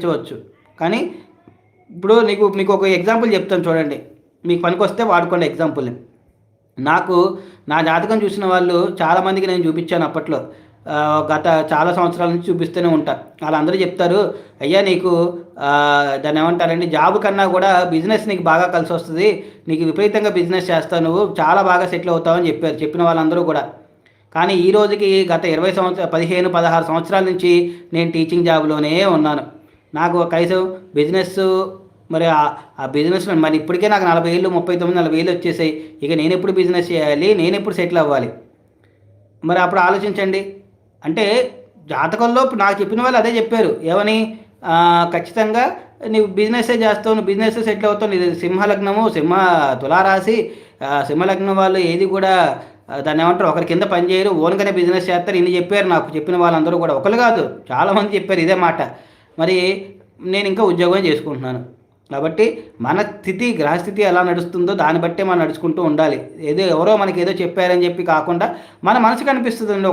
పెంచవచ్చు. కానీ ఇప్పుడు మీకు ఒక ఎగ్జాంపుల్ చెప్తాను చూడండి. మీకు పనికొస్తే వాడుకోండి ఎగ్జాంపుల్‌ని. నాకు నా జాతకం చూసిన వాళ్ళు చాలామందికి నేను చూపించాను అప్పట్లో. గత చాలా సంవత్సరాల నుంచి చూపిస్తూనే ఉంటా. ఆళ్ళందరూ చెప్తారు, "అయ్యా నీకు దాన్నేమంటారండి జాబ్ కన్నా కూడా బిజినెస్ నీకు బాగా కలిసొస్తది. నీకు విపరీతంగా బిజినెస్ చేస్తావు నువ్వు. చాలా బాగా సెటిల్ అవుతావు" అని చెప్పారు. చెప్పిన వాళ్ళందరూ కూడా. కానీ ఈ రోజుకి గత 15, 16 సంవత్సరాల నుంచి నేను టీచింగ్ జాబ్‌లోనే ఉన్నాను. నాకు కనీసం బిజినెస్సు మరి ఆ బిజినెస్‌లో మరి ఇప్పటికే నాకు 40 ఏళ్ళు, 39, 40 ఏళ్ళు వచ్చేసాయి. ఇక నేనెప్పుడు బిజినెస్ చేయాలి? నేనెప్పుడు సెటిల్ అవ్వాలి? మరి అప్పుడు ఆలోచించండి. అంటే జాతకంలో ఇప్పుడు నాకు చెప్పిన వాళ్ళు అదే చెప్పారు. ఏమని? ఖచ్చితంగా నీవు బిజినెస్సే చేస్తావు. నువ్వు బిజినెస్‌లో సెటిల్ అవుతావు. నీది సింహ లగ్నము, తులారాశి. సింహ లగ్నం వాళ్ళు ఏది కూడా దాన్నేమంటారు ఒకరి కింద పని చేయరు. ఓన్‌గానే బిజినెస్ చేస్తారు. ఇన్ని చెప్పారు నాకు చెప్పిన వాళ్ళందరూ కూడా. ఒకళ్ళు కాదు చాలామంది చెప్పారు ఇదే మాట. మరి నేనింకా ఉద్యోగమే చేసుకుంటున్నాను. కాబట్టి మన స్థితి, గ్రహస్థితి ఎలా నడుస్తుందో దాన్ని బట్టే మనం నడుచుకుంటూ ఉండాలి. ఎవరో మనకేదో చెప్పారని చెప్పి కాకుండా మన మనసుకు అనిపిస్తదండి.